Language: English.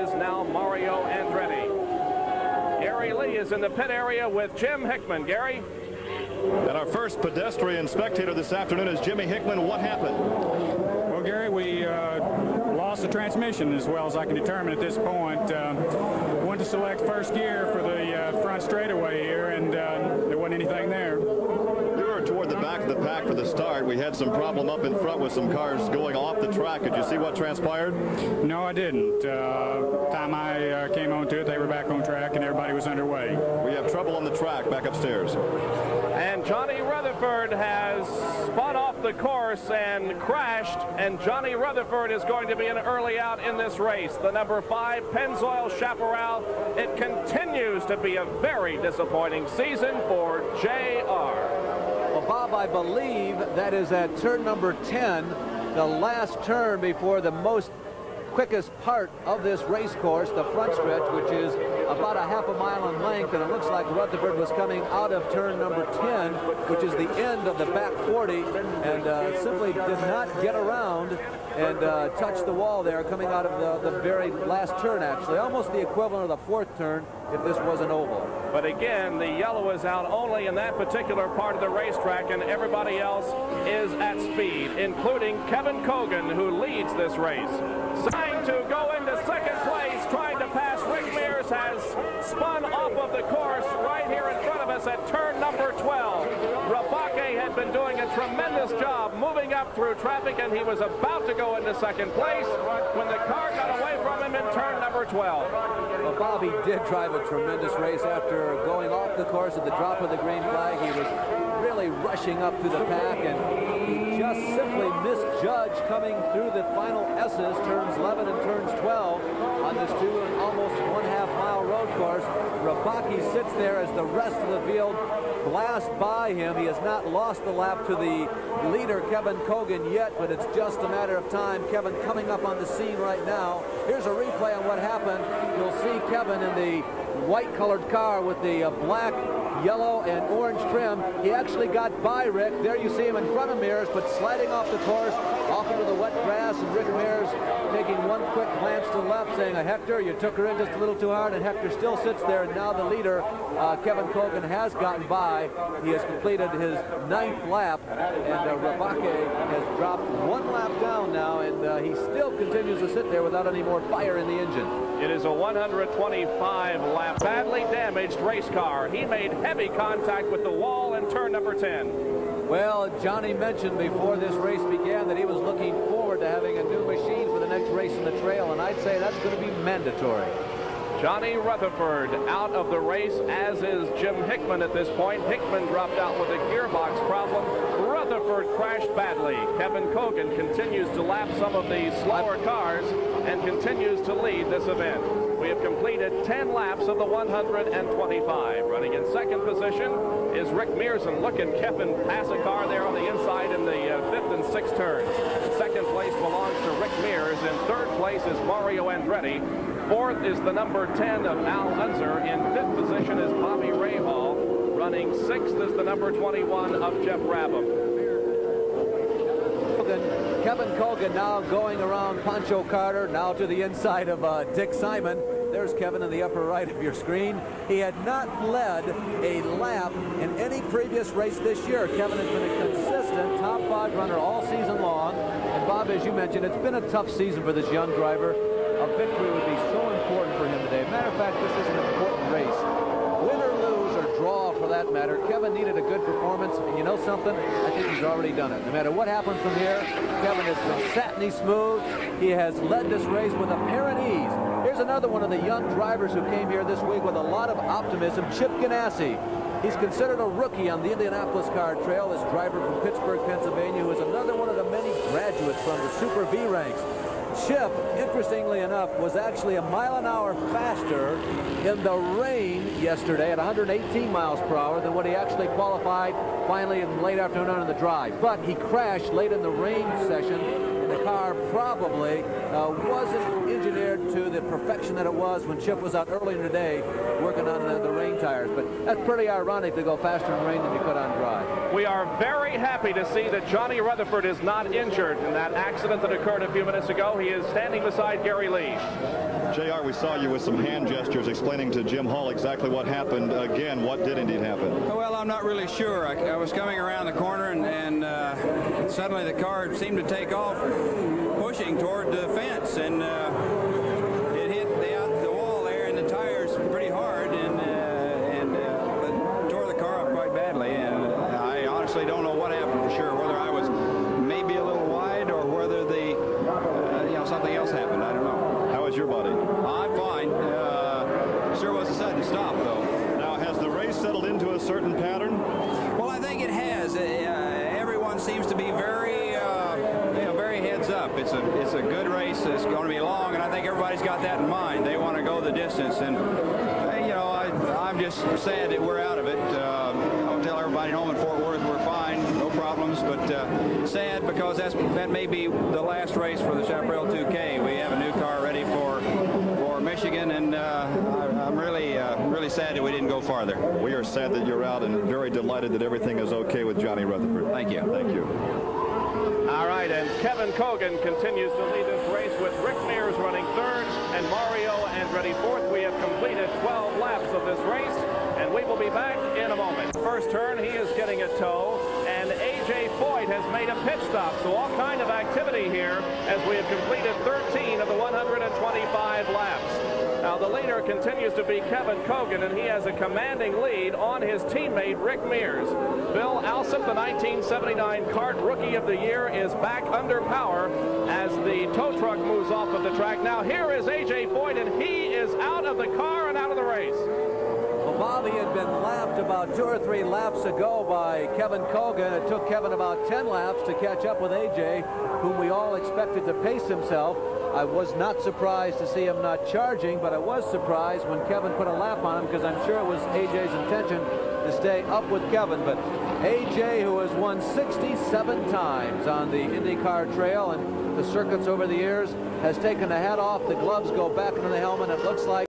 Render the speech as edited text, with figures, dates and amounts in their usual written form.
is now Mario Andretti. Gary Lee is in the pit area with Jim Hickman. Gary? And our first pedestrian spectator this afternoon is Jimmy Hickman. What happened? Well, Gary, we lost the transmission as well as I can determine at this point. Went to select first gear for the front straightaway here, and there wasn't anything there. You were toward the back of the pack for the start. We had some problem up in front with some cars going off the track. Did you see what transpired? No, I didn't. Time I came onto it, they were back on track and everybody was underway. We have trouble on the track back upstairs. And Johnny Rutherford has spun off the course and crashed, and Johnny Rutherford is going to be an early out in this race. The number 5 Pennzoil Chaparral. It continues to be a very disappointing season for JR. Well, Bob, I believe that is at turn number 10, the last turn before the most quickest part of this race course, the front stretch, which is about a half a mile in length, and it looks like Rutherford was coming out of turn number 10, which is the end of the back 40, and simply did not get around and touch the wall there coming out of the very last turn, actually. Almost the equivalent of the fourth turn if this was an oval. But again, the yellow is out only in that particular part of the racetrack, and everybody else is at speed, including Kevin Cogan, who leads this race. Trying to go into second place, trying to pass Rick Mears, has spun off of the course right here in front of us at turn number 12. Rabake had been doing a tremendous job moving up through traffic, and he was about to go into second place when the car got away from him in turn number 12. Well, Bobby did drive a tremendous race after going off the course at the drop of the green flag. He was really rushing up through the pack, and he just simply misjudged coming through the final S's, turns 11 and turns 12 on this almost 1/2 mile road course. Rabaki sits there as the rest of the field blast by him. He has not lost the lap to the leader, Kevin Cogan, yet, but it's just a matter of time. Kevin coming up on the scene right now. Here's a replay on what happened. You'll see Kevin in the white-colored car with the black, yellow, and orange trim. He actually got by Rick. There you see him in front of Mears, but sliding off the course, off into the wet grass, and Rick Mears taking one quick glance to the left, saying, Hector, you took her in just a little too hard, and Hector still sits there, and now the leader, Kevin Cogan, has gotten by. He has completed his 9th lap, and Rabake has dropped 1 lap down now, and he still continues to sit there without any more fire in the engine. It is a 125-lap, badly damaged race car. He made heavy contact with the wall in turn number 10. Well, Johnny mentioned before this race began that he was looking forward to having a new machine for the next race in the trail, and I'd say that's going to be mandatory. Johnny Rutherford out of the race, as is Jim Hickman at this point. Hickman dropped out with a gearbox problem. Rutherford crashed badly. Kevin Cogan continues to lap some of the slower cars and continues to lead this event. We have completed 10 laps of the 125. Running in second position is Rick Mears, and look at Kevin pass a car there on the inside in the 5th and 6th turns. Second place belongs to Rick Mears. In third place is Mario Andretti. Fourth is the number 10 of Al Unser. In 5th position is Bobby Rahal. Running 6th is the number 21 of Jeff Rabham. Kevin Cogan now going around Pancho Carter, now to the inside of Dick Simon. There's Kevin in the upper right of your screen. He had not led a lap in any previous race this year. Kevin has been a consistent top 5 runner all season long. And Bob, as you mentioned, it's been a tough season for this young driver. A victory would be so important for him today. Matter of fact, this is an important race. Win or lose or draw for that matter, Kevin needed a good performance, and you know something? I think he's already done it. No matter what happens from here, Kevin has been satiny smooth. He has led this race with apparent ease. Here's another one of the young drivers who came here this week with a lot of optimism, Chip Ganassi. He's considered a rookie on the Indianapolis Car Trail, this driver from Pittsburgh, Pennsylvania, who is another one of the many graduates from the Super V ranks. Chip, interestingly enough, was actually a mile an hour faster in the rain yesterday at 118 miles per hour than what he actually qualified finally in late afternoon on the drive. But he crashed late in the rain session, and the car probably wasn't engineered to the perfection that it was when Chip was out earlier in the day working on the rain tires. But that's pretty ironic to go faster in rain than you could on dry. We are very happy to see that Johnny Rutherford is not injured in that accident that occurred a few minutes ago. He is standing beside Gary Lee. JR, we saw you with some hand gestures explaining to Jim Hall exactly what happened. Again, what did indeed happen? Well, I'm not really sure. I was coming around the corner, and suddenly the car seemed to take off, pushing toward the fence, and it hit the wall there and the tires pretty hard, and tore the car up quite badly. And I honestly don't know what happened for sure, whether I was maybe a little wide or whether something else happened. I don't know. How is your body? I'm fine. Sure was a sudden stop, though. Now, has the race settled into a certain pattern? Well, I think it has. Everyone seems to be very heads up. It's a good race. It's going to be long, and I think everybody's got that in mind. They want to go the distance, and I'm just sad that we're out of it. I'll tell everybody home in Fort Worth we're fine, no problems, but sad because that may be the last race for the Chaparral 2K. We have a new car ready for Michigan, and I'm really sad that we didn't go farther. We are sad that you're out and very delighted that everything is okay with Johnny Rutherford. Thank you. Thank you. All right, and Kevin Cogan continues to lead this race with Rick Mears running third and Mario Andretti fourth. We have completed 12 laps of this race, and we will be back in a moment. First turn, he is getting a tow, and A.J. Foyt has made a pit stop, so all kind of activity here as we have completed 13 of the 125 laps. Now, the leader continues to be Kevin Cogan, and he has a commanding lead on his teammate, Rick Mears. Bill Alsop, the 1979 Kart Rookie of the Year, is back under power as the tow truck moves off of the track. Now, here is A.J. Foyt, and he is out of the car and out of the race. Well, Bobby had been lapped about 2 or 3 laps ago by Kevin Cogan. It took Kevin about 10 laps to catch up with A.J., whom we all expected to pace himself. I was not surprised to see him not charging, but I was surprised when Kevin put a lap on him because I'm sure it was A.J.'s intention to stay up with Kevin. But A.J., who has won 67 times on the IndyCar trail and the circuits over the years, has taken the hat off. The gloves go back into the helmet. It looks like